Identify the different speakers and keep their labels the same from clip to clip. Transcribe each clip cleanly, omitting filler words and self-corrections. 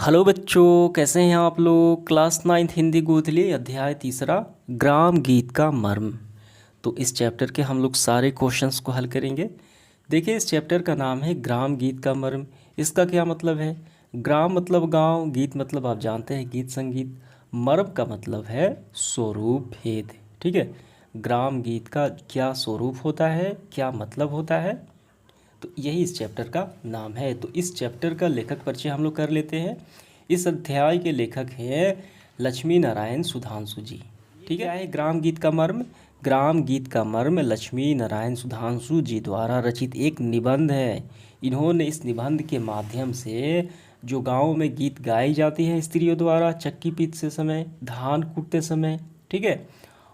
Speaker 1: Hello बच्चों, कैसे हैं आप लोग। क्लास 9th हिंदी गोथली अध्याय तीसरा ग्राम गीत का मर्म। तो इस चैप्टर के हम लोग सारे क्वेश्चंस को हल करेंगे। देखिए, इस चैप्टर का नाम है ग्राम गीत का मर्म। इसका क्या मतलब है। ग्राम मतलब गांव, गीत मतलब आप जानते हैं गीत संगीत, मर्म का मतलब है स्वरूप भेद। ठीक है, ग्राम गीत का क्या स्वरूप होता है, क्या मतलब होता है, तो यही इस चैप्टर का नाम है। तो इस चैप्टर का लेखक परिचय हम लोग कर लेते हैं। इस अध्याय के लेखक हैं लक्ष्मी नारायण सुधांशु जी। ठीक है, ग्राम गीत का मर्म। ग्राम गीत का मर्म लक्ष्मी नारायण सुधांशु जी द्वारा रचित एक निबंध है। इन्होंने इस निबंध के माध्यम से जो गाँव में गीत गाई जाती है स्त्रियों द्वारा चक्की पीटते समय, धान कूटते समय, ठीक है,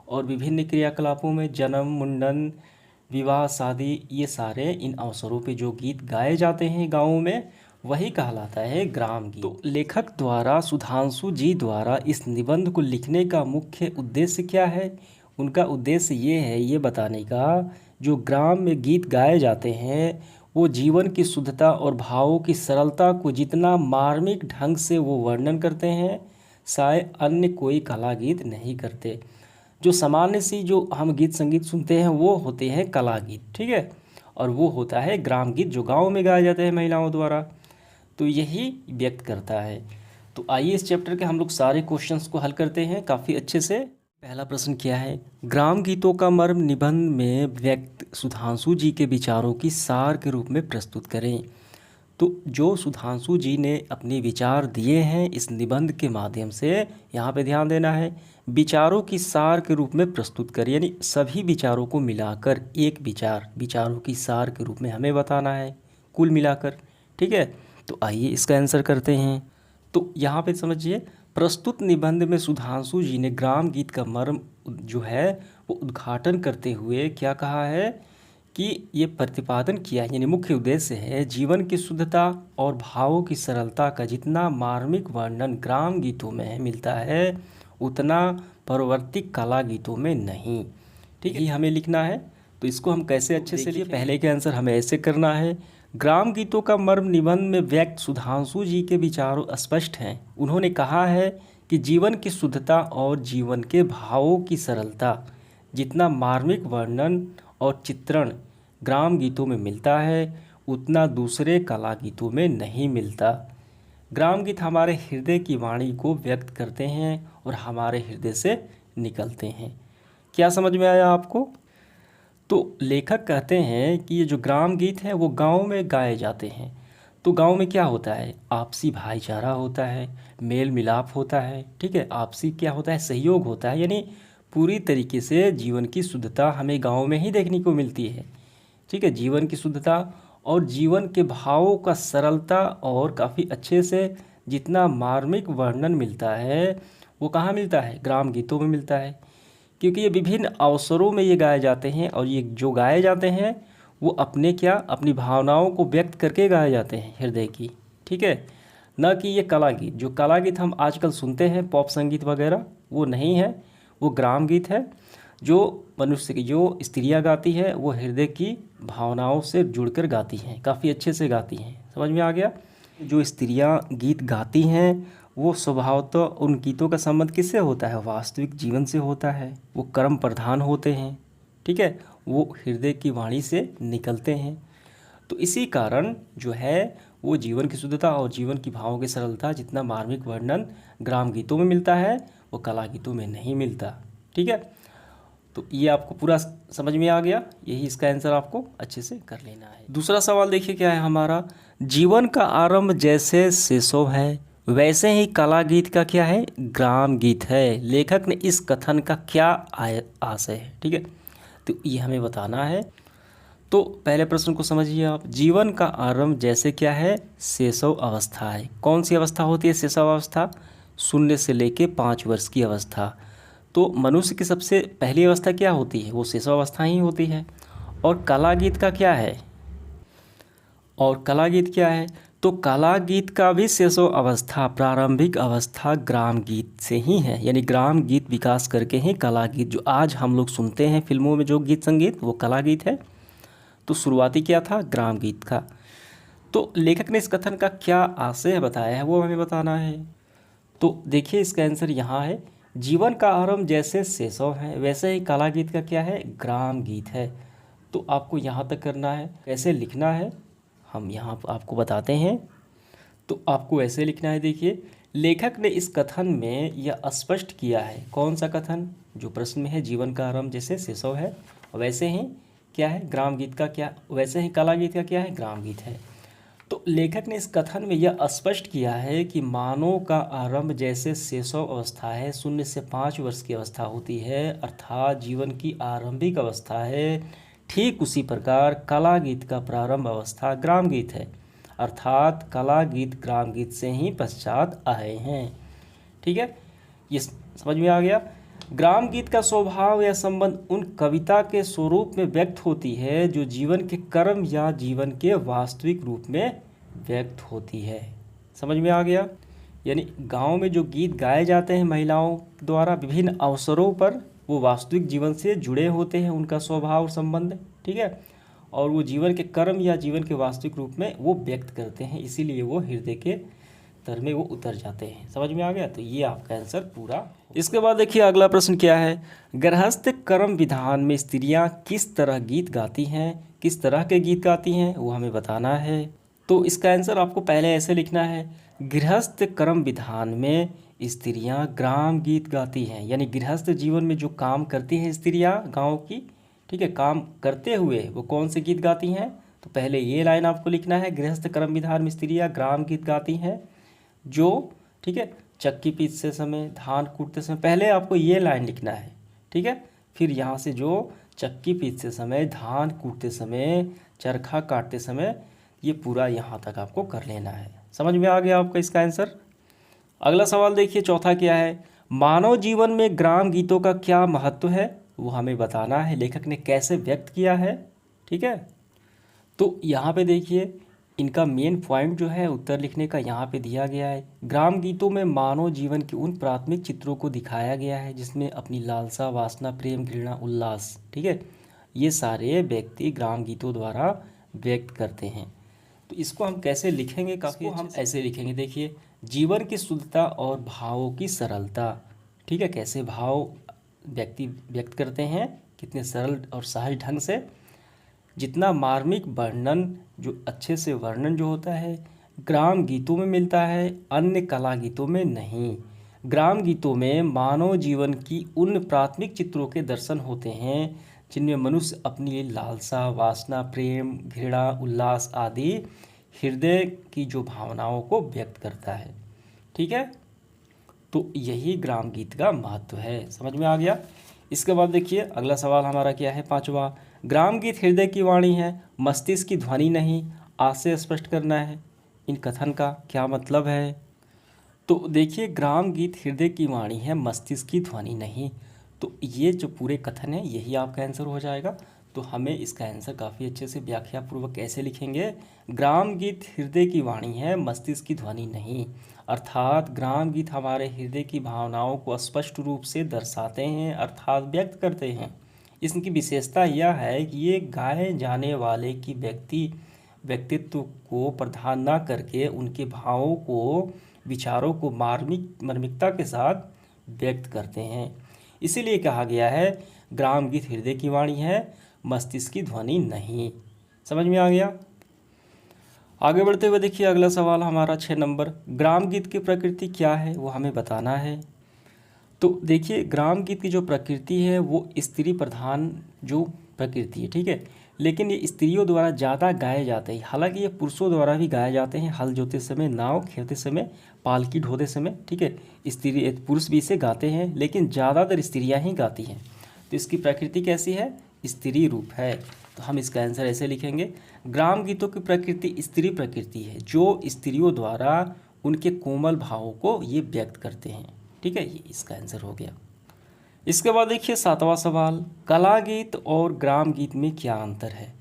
Speaker 1: और विभिन्न क्रियाकलापों में जन्म, मुंडन, विवाह, शादी, ये सारे इन अवसरों पे जो गीत गाए जाते हैं गाँवों में, वही कहलाता है ग्राम गीत। तो लेखक द्वारा सुधांशु जी द्वारा इस निबंध को लिखने का मुख्य उद्देश्य क्या है। उनका उद्देश्य ये है, ये बताने का जो ग्राम में गीत गाए जाते हैं वो जीवन की शुद्धता और भावों की सरलता को जितना मार्मिक ढंग से वो वर्णन करते हैं, शायद अन्य कोई कला गीत नहीं करते। जो सामान्य सी जो हम गीत संगीत सुनते हैं वो होते हैं कला गीत, ठीक है, और वो होता है ग्राम गीत जो गांव में गाए जाते हैं महिलाओं द्वारा। तो यही व्यक्त करता है। तो आइए इस चैप्टर के हम लोग सारे क्वेश्चंस को हल करते हैं काफ़ी अच्छे से। पहला प्रश्न क्या है, ग्राम गीतों का मर्म निबंध में व्यक्त सुधांशु जी के विचारों की सार के रूप में प्रस्तुत करें। तो जो सुधांशु जी ने अपने विचार दिए हैं इस निबंध के माध्यम से, यहाँ पे ध्यान देना है, विचारों की सार के रूप में प्रस्तुत करें, यानी सभी विचारों को मिलाकर एक विचारों की सार के रूप में हमें बताना है कुल मिलाकर। ठीक है, तो आइए इसका आंसर करते हैं। तो यहाँ पे समझिए, प्रस्तुत निबंध में सुधांशु जी ने ग्राम गीत का मर्म जो है वो उद्घाटन करते हुए क्या कहा है कि ये प्रतिपादन किया, यानी मुख्य उद्देश्य है जीवन की शुद्धता और भावों की सरलता का जितना मार्मिक वर्णन ग्राम गीतों में मिलता है उतना परवर्ती कला गीतों में नहीं। ठीक है, ये हमें लिखना है। तो इसको हम कैसे अच्छे से लिए, पहले के आंसर हमें ऐसे करना है। ग्राम गीतों का मर्म निबंध में व्यक्त सुधांशु जी के विचारों स्पष्ट हैं। उन्होंने कहा है कि जीवन की शुद्धता और जीवन के भावों की सरलता जितना मार्मिक वर्णन और चित्रण ग्राम गीतों में मिलता है उतना दूसरे कला गीतों में नहीं मिलता। ग्राम गीत हमारे हृदय की वाणी को व्यक्त करते हैं और हमारे हृदय से निकलते हैं। क्या समझ में आया आपको। तो लेखक कहते हैं कि ये जो ग्राम गीत है वो गांव में गाए जाते हैं। तो गांव में क्या होता है, आपसी भाईचारा होता है, मेल मिलाप होता है, ठीक है, आपसी क्या होता है, सहयोग होता है, यानी पूरी तरीके से जीवन की शुद्धता हमें गांव में ही देखने को मिलती है। ठीक है, जीवन की शुद्धता और जीवन के भावों का सरलता और काफ़ी अच्छे से जितना मार्मिक वर्णन मिलता है वो कहाँ मिलता है, ग्राम गीतों में मिलता है। क्योंकि ये विभिन्न अवसरों में ये गाए जाते हैं और ये जो गाए जाते हैं वो अपने क्या, अपनी भावनाओं को व्यक्त करके गाए जाते हैं हृदय की। ठीक है, न कि ये कला गीत, जो कला गीत हम आजकल सुनते हैं पॉप संगीत वगैरह, वो नहीं है, वो ग्राम गीत है जो मनुष्य की, जो स्त्रियां गाती है वो हृदय की भावनाओं से जुड़कर गाती हैं, काफ़ी अच्छे से गाती हैं। समझ में आ गया। जो स्त्रियां गीत गाती हैं वो स्वभावतः उन गीतों का संबंध किससे होता है, वास्तविक जीवन से होता है। वो कर्म प्रधान होते हैं, ठीक है, वो हृदय की वाणी से निकलते हैं। तो इसी कारण जो है वो जीवन की शुद्धता और जीवन की भावों की सरलता जितना मार्मिक वर्णन ग्राम गीतों में मिलता है वो कला गीतों में नहीं मिलता। ठीक है, तो ये आपको पूरा समझ में आ गया, यही इसका आंसर आपको अच्छे से कर लेना है। दूसरा सवाल देखिए क्या है हमारा, जीवन का आरंभ जैसे सेसव है वैसे ही कला गीत का क्या है, ग्राम गीत है। लेखक ने इस कथन का क्या आशय है। ठीक है, तो ये हमें बताना है। तो पहले प्रश्न को समझिए आप, जीवन का आरंभ जैसे क्या है, सेसव अवस्था है। कौन सी अवस्था होती है सेसव अवस्था, 0 से लेके 5 वर्ष की अवस्था। तो मनुष्य की सबसे पहली अवस्था क्या होती है, वो सेसव अवस्था ही होती है। और कला गीत का क्या है, और कला गीत क्या है, तो कला गीत का भी सेसव अवस्था, प्रारंभिक अवस्था ग्राम गीत से ही है। यानी ग्राम गीत विकास करके ही कला गीत जो आज हम लोग सुनते हैं फिल्मों में जो गीत संगीत वो कला गीत है। तो शुरुआती क्या था, ग्राम गीत का। तो लेखक ने इस कथन का क्या आशय बताया है वो हमें बताना है। तो देखिए इसका आंसर यहाँ है, जीवन का आरंभ जैसे सेसव है वैसे ही कला गीत का क्या है, ग्राम गीत है। तो आपको यहाँ तक करना है। कैसे लिखना है हम यहाँ आपको बताते हैं। तो आपको ऐसे लिखना है, देखिए लेखक ने इस कथन में यह स्पष्ट किया है, कौन सा कथन, जो प्रश्न में है, जीवन का आरंभ जैसे सेसव है वैसे ही क्या है, ग्राम गीत का क्या, वैसे ही कला गीत का क्या है, ग्राम गीत है। तो लेखक ने इस कथन में यह स्पष्ट किया है कि मानव का आरंभ जैसे सेसव अवस्था है, 0 से 5 वर्ष की अवस्था होती है, अर्थात जीवन की आरंभिक अवस्था है, ठीक उसी प्रकार कला गीत का प्रारंभ अवस्था ग्राम गीत है, अर्थात कला गीत ग्राम गीत से ही पश्चात आए हैं। ठीक है, ये समझ में आ गया। ग्राम गीत का स्वभाव या संबंध उन कविता के स्वरूप में व्यक्त होती है जो जीवन के कर्म या जीवन के वास्तविक रूप में व्यक्त होती है। समझ में आ गया। यानी गांव में जो गीत गाए जाते हैं महिलाओं द्वारा विभिन्न अवसरों पर, वो वास्तविक जीवन से जुड़े होते हैं, उनका स्वभाव और संबंध। ठीक है, और वो जीवन के कर्म या जीवन के वास्तविक रूप में वो व्यक्त करते हैं, इसीलिए वो हृदय के तर में वो उतर जाते हैं। समझ में आ गया। तो ये आपका आंसर पूरा। इसके बाद देखिए अगला प्रश्न क्या है, गृहस्थ कर्म विधान में स्त्रियां किस तरह गीत गाती हैं, किस तरह के गीत गाती हैं वो हमें बताना है। तो इसका आंसर आपको पहले ऐसे लिखना है, गृहस्थ कर्म विधान में स्त्रियां ग्राम गीत गाती हैं। यानी गृहस्थ जीवन में जो काम करती हैं स्त्रियां गाँव की, ठीक है, काम करते हुए वो कौन से गीत गाती हैं। तो पहले ये लाइन आपको लिखना है, गृहस्थ कर्म विधान में स्त्रियां ग्राम गीत गाती हैं जो, ठीक है, चक्की पीसते समय, धान कूटते समय, पहले आपको ये लाइन लिखना है। ठीक है, फिर यहाँ से जो चक्की पीसते समय, धान कूटते समय, चरखा काटते समय, ये पूरा यहाँ तक आपको कर लेना है। समझ में आ गया आपका इसका आंसर। अगला सवाल देखिए, चौथा क्या है, मानव जीवन में ग्राम गीतों का क्या महत्व है वो हमें बताना है, लेखक ने कैसे व्यक्त किया है। ठीक है, तो यहाँ पे देखिए इनका मेन पॉइंट जो है उत्तर लिखने का यहाँ पे दिया गया है। ग्राम गीतों में मानव जीवन के उन प्राथमिक चित्रों को दिखाया गया है जिसमें अपनी लालसा, वासना, प्रेम, घृणा, उल्लास, ठीक है, ये सारे व्यक्ति ग्राम गीतों द्वारा व्यक्त करते हैं। तो इसको हम कैसे लिखेंगे, काफ़ी हम ऐसे लिखेंगे, देखिए जीवन की शुद्धता और भावों की सरलता। ठीक है, कैसे भाव व्यक्ति व्यक्त करते हैं, कितने सरल और सहज ढंग से, जितना मार्मिक वर्णन, जो अच्छे से वर्णन जो होता है ग्राम गीतों में मिलता है, अन्य कला गीतों में नहीं। ग्राम गीतों में मानव जीवन की उन प्राथमिक चित्रों के दर्शन होते हैं जिनमें मनुष्य अपनी लालसा, वासना, प्रेम, घृणा, उल्लास आदि हृदय की जो भावनाओं को व्यक्त करता है। ठीक है, तो यही ग्राम गीत का महत्व है। समझ में आ गया। इसके बाद देखिए अगला सवाल हमारा क्या है, पांचवा, ग्राम गीत हृदय की वाणी है, मस्तिष्क की ध्वनि नहीं, आशय स्पष्ट करना है, इन कथन का क्या मतलब है। तो देखिए ग्राम गीत हृदय की वाणी है, मस्तिष्क की ध्वनि नहीं, तो ये जो पूरे कथन है यही आपका आंसर हो जाएगा। तो हमें इसका आंसर काफ़ी अच्छे से व्याख्या पूर्वक कैसे लिखेंगे, ग्राम गीत हृदय की वाणी है, मस्तिष्क की ध्वनि नहीं, अर्थात ग्राम गीत हमारे हृदय की भावनाओं को स्पष्ट रूप से दर्शाते हैं, अर्थात व्यक्त करते हैं। इसकी विशेषता यह है कि ये गाए जाने वाले की व्यक्तित्व को प्रधान न करके उनके भावों को, विचारों को मार्मिकता के साथ व्यक्त करते हैं। इसीलिए कहा गया है ग्राम गीत हृदय की वाणी है, मस्तिष्क की ध्वनि नहीं। समझ में आ गया। आगे बढ़ते हुए देखिए अगला सवाल हमारा 6 नंबर, ग्राम गीत की प्रकृति क्या है वो हमें बताना है। तो देखिए ग्राम गीत की जो प्रकृति है वो स्त्री प्रधान जो प्रकृति है, ठीक है, लेकिन ये स्त्रियों द्वारा ज़्यादा गाए जाते हैं। हालांकि ये पुरुषों द्वारा भी गाए जाते हैं, हल जोते समय, नाव खेलते समय, पालकी ढोते समय, ठीक है, स्त्री पुरुष भी इसे गाते हैं, लेकिन ज़्यादातर स्त्रियाँ ही गाती हैं। तो इसकी प्रकृति कैसी है, स्त्री रूप है। तो हम इसका आंसर ऐसे लिखेंगे, ग्राम गीतों की प्रकृति स्त्री प्रकृति है जो स्त्रियों द्वारा उनके कोमल भावों को ये व्यक्त करते हैं। ठीक है, ये इसका आंसर हो गया। इसके बाद देखिए 7वां सवाल, कला गीत और ग्राम गीत में क्या अंतर है।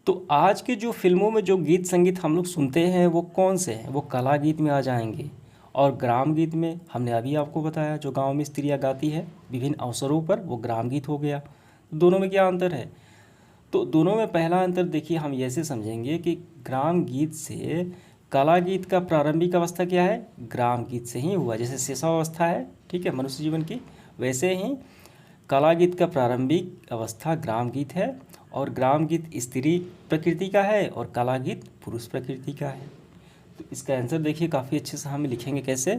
Speaker 1: तो आज के जो फिल्मों में जो गीत संगीत हम लोग सुनते हैं वो कौन से हैं, वो कला गीत में आ जाएंगे, और ग्राम गीत में हमने अभी आपको बताया जो गांव में स्त्रियां गाती है विभिन्न अवसरों पर, वो ग्राम गीत हो गया। दोनों में क्या अंतर है। तो दोनों में पहला अंतर देखिए हम ऐसे समझेंगे कि ग्राम गीत से कला गीत का प्रारंभिक अवस्था क्या है, ग्राम गीत से ही हुआ। जैसे शेषावस्था है, ठीक है, मनुष्य जीवन की, वैसे ही कला गीत का प्रारंभिक अवस्था ग्राम गीत है। और ग्राम गीत स्त्री प्रकृति का है और कला गीत पुरुष प्रकृति का है। तो इसका आंसर देखिए काफ़ी अच्छे से हम लिखेंगे कैसे।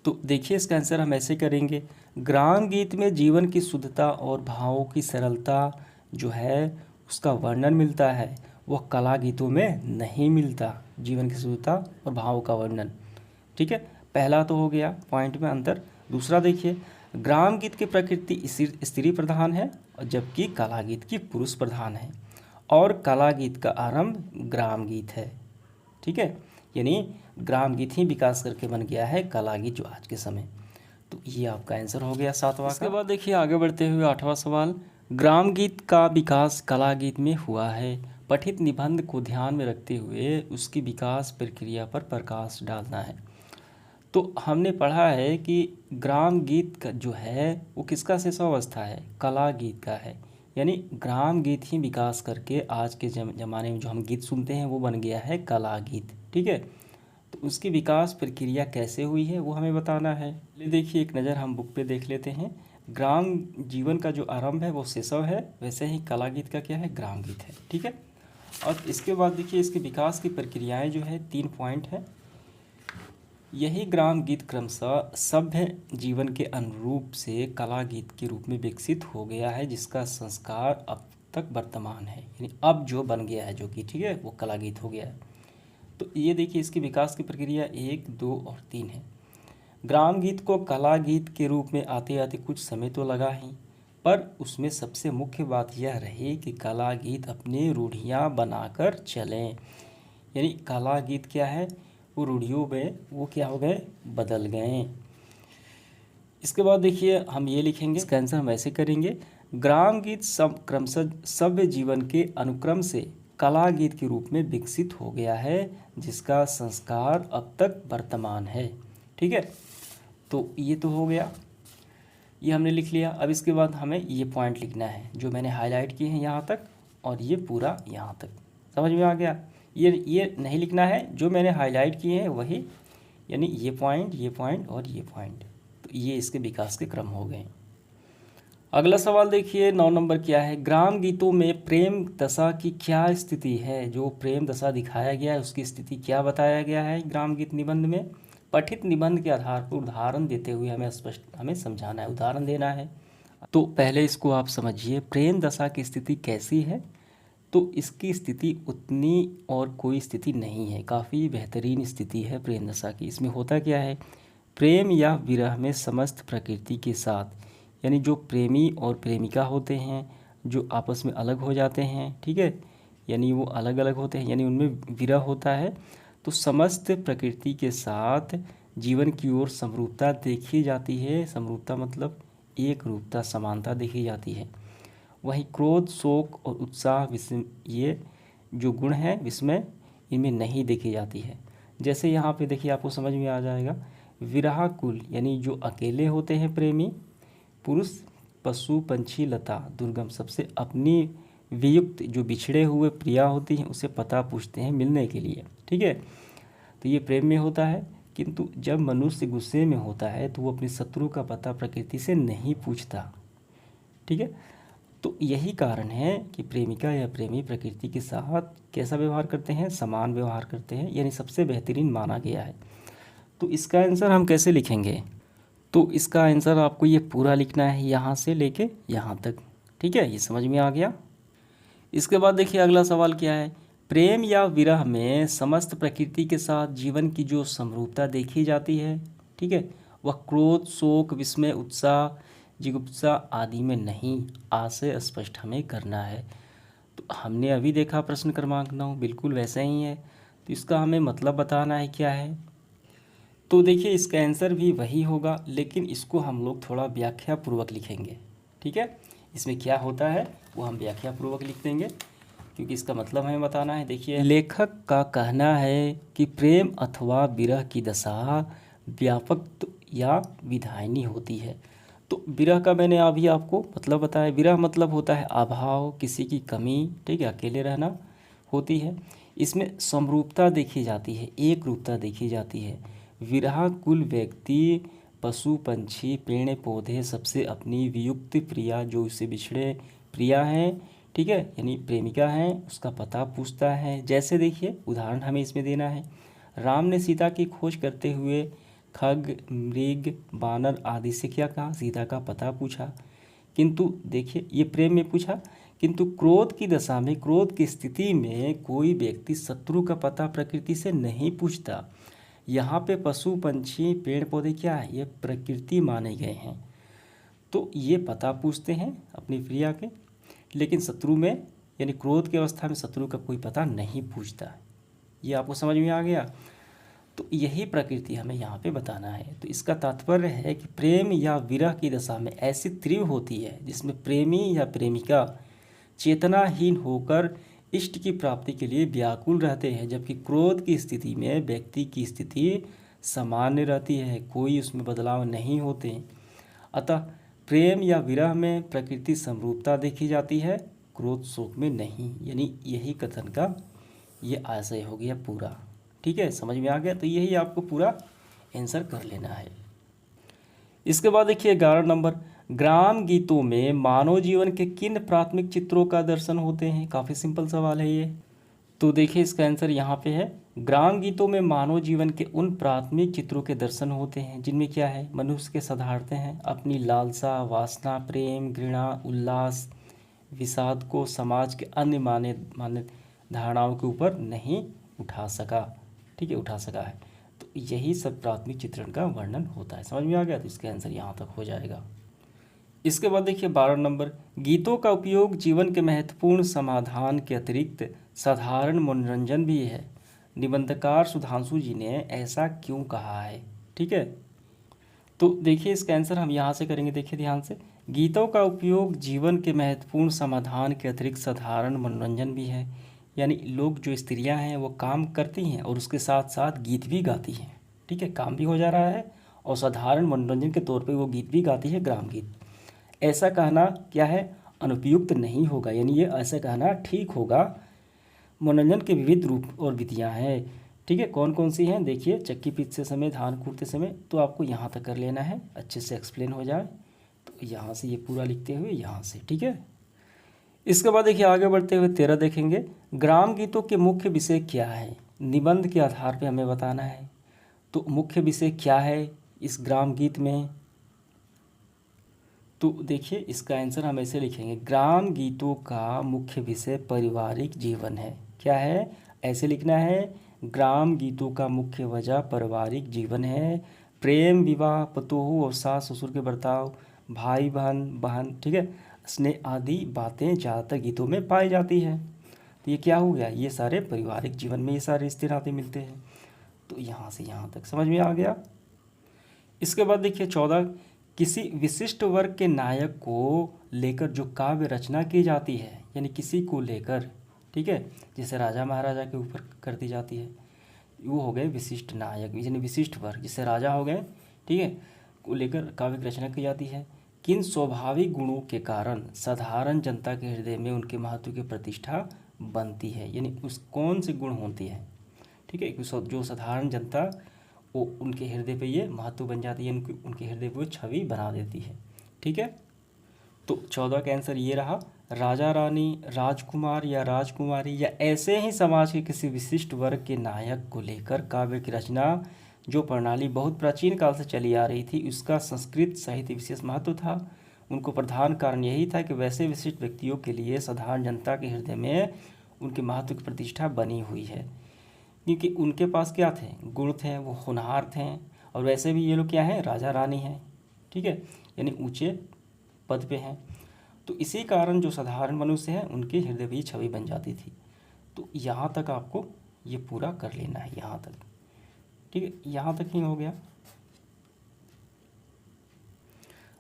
Speaker 1: तो देखिए इसका आंसर हम ऐसे करेंगे, ग्राम गीत में जीवन की शुद्धता और भावों की सरलता जो है उसका वर्णन मिलता है, वह कला गीतों में नहीं मिलता, जीवन की शुद्धता और भावों का वर्णन। ठीक है, पहला तो हो गया पॉइंट में अंतर। दूसरा देखिए, ग्राम गीत की प्रकृति स्त्री प्रधान है और जबकि कला गीत की पुरुष प्रधान है, और कला गीत का आरंभ ग्राम गीत है। ठीक है, यानी ग्राम गीत ही विकास करके बन गया है कला गीत जो आज के समय। तो ये आपका आंसर हो गया 7वां। इसके बाद देखिए आगे बढ़ते हुए 8वां सवाल, ग्राम गीत का विकास कला गीत में हुआ है, पठित निबंध को ध्यान में रखते हुए उसकी विकास प्रक्रिया पर प्रकाश डालना है। तो हमने पढ़ा है कि ग्राम गीत का जो है वो किसका शेषावस्था है, कला गीत का है। यानी ग्राम गीत ही विकास करके आज के ज़माने में जो हम गीत सुनते हैं वो बन गया है कला गीत। ठीक है, तो उसकी विकास प्रक्रिया कैसे हुई है वो हमें बताना है। देखिए एक नज़र हम बुक पे देख लेते हैं। ग्राम जीवन का जो आरंभ है वो शेषव है, वैसे ही कला गीत का क्या है, ग्राम गीत है। ठीक है, और इसके बाद देखिए इसके विकास की प्रक्रियाएं जो है 3 पॉइंट है। यही ग्राम गीत क्रमशः सभ्य जीवन के अनुरूप से कला गीत के रूप में विकसित हो गया है, जिसका संस्कार अब तक वर्तमान है। यानी अब जो बन गया है जो कि, ठीक है, वो कला गीत हो गया है। तो ये देखिए इसकी विकास की प्रक्रिया 1, 2 और 3 है। ग्राम गीत को कला गीत के रूप में आते आते कुछ समय तो लगा ही, पर उसमें सबसे मुख्य बात यह रही कि कला गीत अपनी रूढ़ियाँ बनाकर चलें। यानी कला गीत क्या है, वो रूढ़ियों में वो क्या हो गए, बदल गए। इसके बाद देखिए हम ये लिखेंगे, इसका आंसर हम ऐसे करेंगे, ग्राम गीत सब क्रमशः सभ्य जीवन के अनुक्रम से कला गीत के रूप में विकसित हो गया है, जिसका संस्कार अब तक वर्तमान है। ठीक है, तो ये तो हो गया, ये हमने लिख लिया। अब इसके बाद हमें ये पॉइंट लिखना है जो मैंने हाईलाइट किए हैं यहाँ तक, और ये पूरा यहाँ तक। समझ में आ गया? ये नहीं लिखना है, जो मैंने हाईलाइट किए हैं वही, यानी ये पॉइंट और ये पॉइंट। तो ये इसके विकास के क्रम हो गए। अगला सवाल देखिए 9 नंबर क्या है, ग्राम गीतों में प्रेम दशा की क्या स्थिति है। जो प्रेम दशा दिखाया गया है उसकी स्थिति क्या बताया गया है ग्राम गीत निबंध में। पठित निबंध के आधार पर उदाहरण देते हुए हमें समझाना है, उदाहरण देना है। तो पहले इसको आप समझिए, प्रेम दशा की स्थिति कैसी है। तो इसकी स्थिति उतनी और कोई स्थिति नहीं है, काफ़ी बेहतरीन स्थिति है प्रेम दशा की। इसमें होता क्या है, प्रेम या विरह में समस्त प्रकृति के साथ, यानी जो प्रेमी और प्रेमिका होते हैं जो आपस में अलग हो जाते हैं, ठीक है, यानी वो अलग अलग होते हैं, यानी उनमें विरह होता है। तो समस्त प्रकृति के साथ जीवन की ओर समरूपता देखी जाती है। समरूपता मतलब एक रूपता, समानता देखी जाती है। वहीं क्रोध, शोक और उत्साह, ये जो गुण हैं विस्मय, इनमें नहीं देखी जाती है। जैसे यहाँ पे देखिए आपको समझ में आ जाएगा, विरहाकुल यानी जो अकेले होते हैं प्रेमी पुरुष, पशु पंछी लता दुर्गम सबसे अपनी वियुक्त जो बिछड़े हुए प्रिया होती हैं उसे पता पूछते हैं मिलने के लिए। ठीक है, तो ये प्रेम में होता है। किंतु जब मनुष्य गुस्से में होता है तो वो अपने शत्रु का पता प्रकृति से नहीं पूछता। ठीक है, तो यही कारण है कि प्रेमिका या प्रेमी प्रकृति के साथ कैसा व्यवहार करते हैं, समान व्यवहार करते हैं, यानी सबसे बेहतरीन माना गया है। तो इसका आंसर हम कैसे लिखेंगे, तो इसका आंसर आपको ये पूरा लिखना है यहाँ से लेके यहाँ तक। ठीक है, ये समझ में आ गया। इसके बाद देखिए अगला सवाल क्या है, प्रेम या विरह में समस्त प्रकृति के साथ जीवन की जो समरूपता देखी जाती है, ठीक है, वह क्रोध, शोक, विस्मय, उत्साह, जिगुप्सा आदि में नहीं, आज से स्पष्ट हमें करना है। तो हमने अभी देखा प्रश्न क्रमांक 9 बिल्कुल वैसा ही है। तो इसका हमें मतलब बताना है क्या है। तो देखिए इसका आंसर भी वही होगा, लेकिन इसको हम लोग थोड़ा व्याख्या पूर्वक लिखेंगे। ठीक है, इसमें क्या होता है वो हम व्याख्या पूर्वक लिख देंगे, क्योंकि इसका मतलब हमें बताना है। देखिए लेखक का कहना है कि प्रेम अथवा विरह की दशा व्यापक या विधायनी होती है। तो विरह का मैंने अभी आपको मतलब बताया। विरह मतलब होता है अभाव, किसी की कमी, ठीक है, अकेले रहना होती है। इसमें समरूपता देखी जाती है, एक रूपता देखी जाती है। विरह कुल व्यक्ति, पशु पंछी, पेड़ पौधे सबसे अपनी वियुक्त प्रिया, जो उससे बिछड़े प्रिया है, ठीक है, यानी प्रेमिका है, उसका पता पूछता है। जैसे देखिए उदाहरण हमें इसमें देना है। राम ने सीता की खोज करते हुए खग, मृग, बानर आदि से क्या कहा, सीता का पता पूछा। किंतु देखिए ये प्रेम में पूछा, किंतु क्रोध की दशा में, क्रोध की स्थिति में कोई व्यक्ति शत्रु का पता प्रकृति से नहीं पूछता। यहाँ पे पशु पंछी पेड़ पौधे क्या है, ये प्रकृति माने गए हैं, तो ये पता पूछते हैं अपनी प्रिया के। लेकिन शत्रु में यानी क्रोध की अवस्था में शत्रु का कोई पता नहीं पूछता। ये आपको समझ में आ गया। तो यही प्रकृति हमें यहाँ पे बताना है। तो इसका तात्पर्य है कि प्रेम या विरह की दशा में ऐसी तीव्र होती है जिसमें प्रेमी या प्रेमिका चेतनाहीन होकर इष्ट की प्राप्ति के लिए व्याकुल रहते हैं, जबकि क्रोध की स्थिति में व्यक्ति की स्थिति सामान्य रहती है, कोई उसमें बदलाव नहीं होते। अतः प्रेम या विरह में प्रकृति समरूपता देखी जाती है, क्रोध शोक में नहीं। यानी यही कथन का ये आशय हो गया पूरा। ठीक है, समझ में आ गया। तो यही आपको पूरा आंसर कर लेना है। इसके बाद देखिए 11 नंबर, ग्राम गीतों में मानव जीवन के किन प्राथमिक चित्रों का दर्शन होते हैं। काफ़ी सिंपल सवाल है ये। तो देखिए इसका आंसर यहाँ पे है, ग्राम गीतों में मानव जीवन के उन प्राथमिक चित्रों के दर्शन होते हैं जिनमें क्या है, मनुष्य के सदारते हैं अपनी लालसा, वासना, प्रेम, घृणा, उल्लास, विषाद को समाज के अन्य मान्य धारणाओं के ऊपर नहीं उठा सका, ठीक है, उठा सका है। तो यही सब प्राथमिक चित्रण का वर्णन होता है। समझ में आ गया। तो इसका आंसर यहाँ तक हो जाएगा। इसके बाद देखिए 12 नंबर, गीतों का उपयोग जीवन के महत्वपूर्ण समाधान के अतिरिक्त साधारण मनोरंजन भी है। निबंधकार सुधांशु जी ने ऐसा क्यों कहा है, ठीक है। तो देखिए इसका आंसर हम यहाँ से करेंगे। देखिए ध्यान से, गीतों का उपयोग जीवन के महत्वपूर्ण समाधान के अतिरिक्त साधारण मनोरंजन भी है। यानी लोग जो स्त्रियां हैं वो काम करती हैं और उसके साथ साथ गीत भी गाती हैं, ठीक है, काम भी हो जा रहा है और साधारण मनोरंजन के तौर पे वो गीत भी गाती है, ग्राम गीत। ऐसा कहना क्या है, अनुपयुक्त नहीं होगा, यानी ये ऐसा कहना ठीक होगा। मनोरंजन के विविध रूप और विधियाँ हैं, ठीक है, कौन कौन सी हैं। देखिए चक्की पीसते समय, धान कूटते समय, तो आपको यहाँ तक कर लेना है, अच्छे से एक्सप्लेन हो जाए। तो यहाँ से ये पूरा लिखते हुए यहाँ से, ठीक है। इसके बाद देखिए आगे बढ़ते हुए 13 देखेंगे, ग्राम गीतों के मुख्य विषय क्या है। निबंध के आधार पे हमें बताना है। तो मुख्य विषय क्या है इस ग्राम गीत में। तो देखिए इसका आंसर हम ऐसे लिखेंगे, ग्राम गीतों का मुख्य विषय पारिवारिक जीवन है। क्या है, ऐसे लिखना है, ग्राम गीतों का मुख्य वजह पारिवारिक जीवन है। प्रेम, विवाह, पतोहू और सास ससुर के बर्ताव, भाई बहन, ठीक है, स्नेह आदि बातें ज़्यादातर गीतों में पाई जाती हैं। तो ये क्या हो गया, ये सारे पारिवारिक जीवन में ये सारे रिश्ते नाते मिलते हैं। तो यहाँ से यहाँ तक समझ में आ गया। इसके बाद देखिए 14, किसी विशिष्ट वर्ग के नायक को लेकर जो काव्य रचना की जाती है, यानी किसी को लेकर, ठीक है, जैसे राजा महाराजा के ऊपर कर दी जाती है, वो हो गए विशिष्ट नायक, यानी विशिष्ट वर्ग, जैसे राजा हो गए, ठीक है, को लेकर काव्य रचना की जाती है। किन स्वाभाविक गुणों के कारण साधारण जनता के हृदय में उनके महत्व की प्रतिष्ठा बनती है, यानी उस कौन से गुण होती है, ठीक है, जो साधारण जनता वो उनके हृदय पे ये महत्व बन जाती है, उनके हृदय पे वो छवि बना देती है, ठीक है। तो 14 का आंसर ये रहा, राजा रानी, राजकुमार या राजकुमारी या ऐसे ही समाज के किसी विशिष्ट वर्ग के नायक को लेकर काव्य की रचना, जो प्रणाली बहुत प्राचीन काल से चली आ रही थी, उसका संस्कृत साहित्य विशेष महत्व था। उनको प्रधान कारण यही था कि वैसे विशिष्ट व्यक्तियों के लिए साधारण जनता के हृदय में उनके महत्व की प्रतिष्ठा बनी हुई है, क्योंकि उनके पास क्या थे, गुण थे, वो होनहार थे, और वैसे भी ये लोग क्या हैं, राजा रानी हैं, ठीक है, यानी ऊंचे पद पे हैं। तो इसी कारण जो साधारण मनुष्य हैं उनके हृदय भी छवि बन जाती थी। तो यहाँ तक आपको ये पूरा कर लेना है, यहाँ तक, ठीक है, यहाँ तक ही हो गया।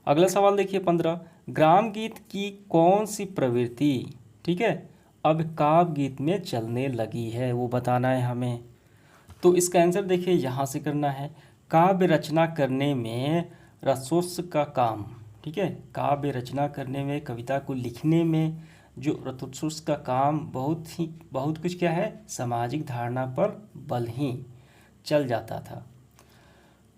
Speaker 1: अगला सवाल देखिए 15, ग्राम गीत की कौन सी प्रवृत्ति, ठीक है, अब काव्य गीत में चलने लगी है, वो बताना है हमें। तो इसका आंसर देखिए यहाँ से करना है, काव्य रचना करने में रसोत्स का काम, ठीक है। काव्य रचना करने में, कविता को लिखने में जो रतुसुस का काम बहुत कुछ क्या है, सामाजिक धारणा पर बल ही चल जाता था।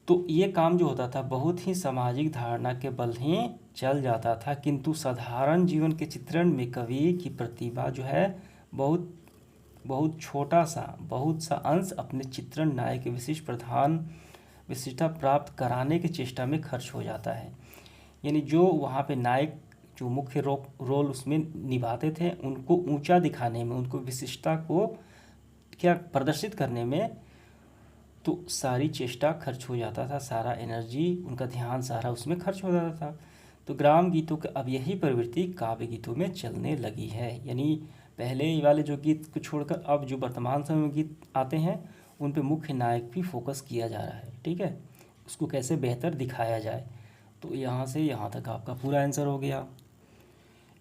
Speaker 1: तो ये काम जो होता था बहुत ही सामाजिक धारणा के बल ही चल जाता था, किंतु साधारण जीवन के चित्रण में कवि की प्रतिभा जो है बहुत बहुत बहुत सा अंश अपने चित्रण नायक के विशिष्टता प्राप्त कराने की चेष्टा में खर्च हो जाता है। यानी जो वहाँ पे नायक जो मुख्य रोल उसमें निभाते थे, उनको ऊंचा दिखाने में, उनको विशिष्टता को क्या प्रदर्शित करने में तो सारी चेष्टा खर्च हो जाता था, सारा एनर्जी, उनका ध्यान सारा उसमें खर्च हो जाता था। तो ग्राम गीतों का अब यही प्रवृत्ति काव्य गीतों में चलने लगी है। यानी पहले वाले जो गीत को छोड़कर अब जो वर्तमान समय में गीत आते हैं उन पे मुख्य नायक भी फोकस किया जा रहा है, ठीक है, उसको कैसे बेहतर दिखाया जाए। तो यहाँ से यहाँ तक आपका पूरा आंसर हो गया।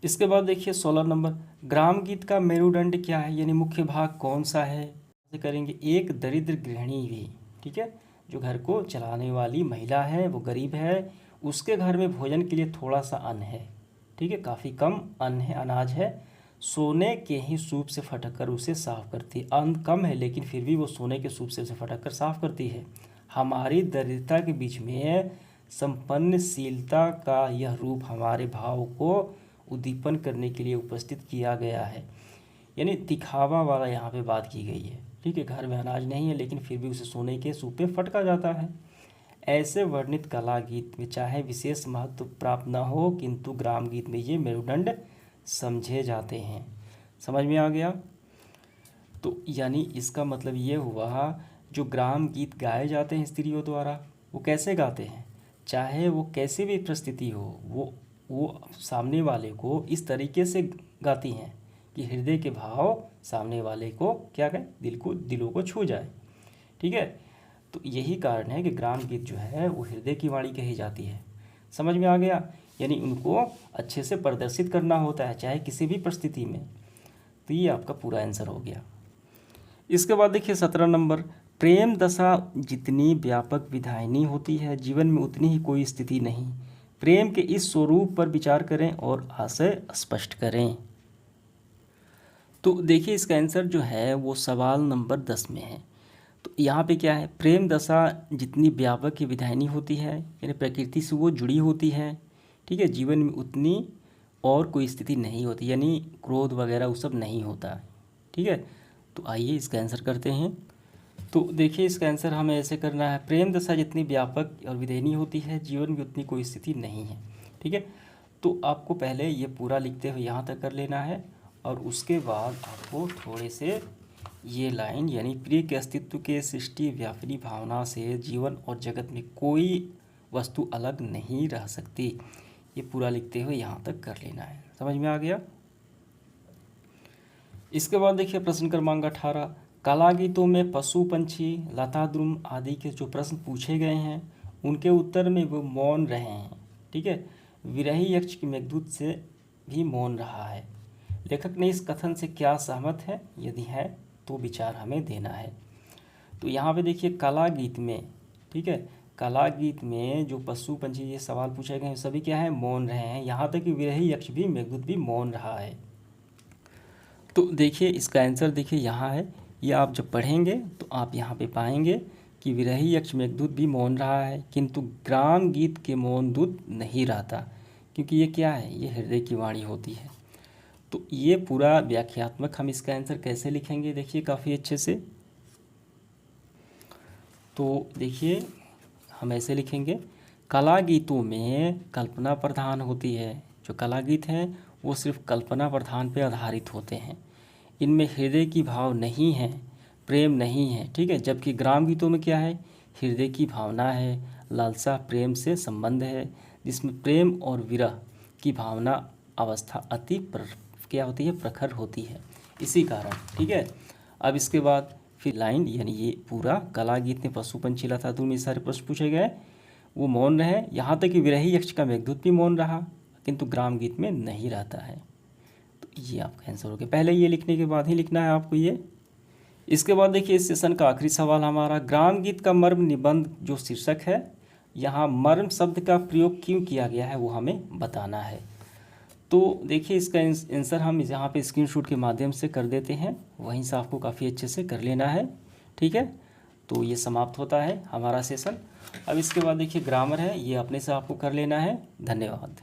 Speaker 1: इसके बाद देखिए 16 नंबर, ग्राम गीत का मेरुदंड क्या है, यानी मुख्य भाग कौन सा है। करेंगे एक दरिद्र गृहिणी भी, ठीक है, जो घर को चलाने वाली महिला है, वो गरीब है, उसके घर में भोजन के लिए थोड़ा सा अन्न है, ठीक है, काफ़ी कम अन्न है, अनाज है, सोने के ही सूप से फटक कर उसे साफ करती है। अन्न कम है लेकिन फिर भी वो सोने के सूप से उसे फटक कर साफ करती है। हमारी दरिद्रता के बीच में संपन्नशीलता का यह रूप हमारे भाव को उद्दीपन करने के लिए उपस्थित किया गया है। यानी दिखावा वाला यहाँ पे बात की गई है, ठीक है। घर में अनाज नहीं है लेकिन फिर भी उसे सोने के सूप में फटका जाता है। ऐसे वर्णित कला गीत में चाहे विशेष महत्व प्राप्त न हो, किंतु ग्राम गीत में ये मेरुदंड समझे जाते हैं। समझ में आ गया। तो यानी इसका मतलब ये हुआ, जो ग्राम गीत गाए जाते हैं स्त्रियों द्वारा, वो कैसे गाते हैं, चाहे वो कैसी भी परिस्थिति हो, वो सामने वाले को इस तरीके से गाती हैं कि हृदय के भाव सामने वाले को क्या करें, दिलों को छू जाए, ठीक है। तो यही कारण है कि ग्राम गीत जो है वो हृदय की वाणी कही जाती है। समझ में आ गया। यानी उनको अच्छे से प्रदर्शित करना होता है चाहे किसी भी परिस्थिति में। तो ये आपका पूरा आंसर हो गया। इसके बाद देखिए 17 नंबर, प्रेम दशा जितनी व्यापक विधायनी होती है, जीवन में उतनी ही कोई स्थिति नहीं। प्रेम के इस स्वरूप पर विचार करें और आशय स्पष्ट करें। तो देखिए इसका आंसर जो है वो सवाल नंबर 10 में है। तो यहाँ पे क्या है, प्रेम दशा जितनी व्यापक विधायनी होती है, यानी प्रकृति से वो जुड़ी होती है, ठीक है, जीवन में उतनी और कोई स्थिति नहीं होती, यानी क्रोध वगैरह वो सब नहीं होता, ठीक है। तो आइए इसका आंसर करते हैं। तो देखिए इसका आंसर हमें ऐसे करना है, प्रेम दशा जितनी व्यापक और विधायनी होती है, जीवन में उतनी कोई स्थिति नहीं है, ठीक है। तो आपको पहले ये पूरा लिखते हुए यहाँ तक कर लेना है, और उसके बाद आपको थोड़े से ये लाइन, यानी प्रिय के अस्तित्व के सृष्टि व्यापिनी भावना से जीवन और जगत में कोई वस्तु अलग नहीं रह सकती, ये पूरा लिखते हुए यहाँ तक कर लेना है। समझ में आ गया। इसके बाद देखिए प्रश्न क्रमांक 18, कला गीतों में पशु पंछी लता द्रुम आदि के जो प्रश्न पूछे गए हैं उनके उत्तर में वो मौन रहे हैं, ठीक है। विरही यक्ष की मेघदूत से भी मौन रहा है। लेखक ने इस कथन से क्या सहमत है, यदि है तो विचार हमें देना है। तो यहाँ पे देखिए कला गीत में, ठीक है, कला गीत में जो पशु पंछी ये सवाल पूछे गए हैं सभी क्या है, मौन रहे हैं। यहाँ तक कि विरही यक्ष भी, मेघदूत भी मौन रहा है। तो देखिए इसका आंसर देखिए यहाँ है, ये आप जब पढ़ेंगे तो आप यहाँ पे पाएंगे कि विरही यक्ष मेघदूत भी मौन रहा है, किंतु ग्राम गीत के मौन दूत नहीं रहता, क्योंकि ये क्या है, ये हृदय की वाणी होती है। तो ये पूरा व्याख्यात्मक हम इसका आंसर कैसे लिखेंगे, देखिए काफ़ी अच्छे से। तो देखिए हम ऐसे लिखेंगे, कला गीतों में कल्पना प्रधान होती है। जो कला गीत हैं वो सिर्फ कल्पना प्रधान पे आधारित होते हैं, इनमें हृदय की भाव नहीं है, प्रेम नहीं है, ठीक है। जबकि ग्राम गीतों में क्या है, हृदय की भावना है, लालसा प्रेम से संबंध है, जिसमें प्रेम और विरह की भावना अवस्था क्या होती है, प्रखर होती है, इसी कारण, ठीक है। अब इसके बाद फिर लाइन, यानी ये पूरा कला गीत में पशु पंछी लता द्रुम में सारे प्रश्न पूछे गए, वो मौन रहे, यहाँ तक कि विरही यक्ष का मेघदूत भी मौन रहा, किंतु ग्राम गीत में नहीं रहता है। तो ये आपका आंसर हो गया। पहले ये लिखने के बाद ही लिखना है आपको ये। इसके बाद देखिए इस सेशन का आखिरी सवाल हमारा, ग्राम गीत का मर्म निबंध जो शीर्षक है यहाँ मर्म शब्द का प्रयोग क्यों किया गया है वो हमें बताना है। तो देखिए इसका आंसर हम यहाँ पे स्क्रीनशॉट के माध्यम से कर देते हैं, वहीं से आपको काफ़ी अच्छे से कर लेना है। ठीक है, तो ये समाप्त होता है हमारा सेशन। अब इसके बाद देखिए ग्रामर है, ये अपने से आपको कर लेना है। धन्यवाद।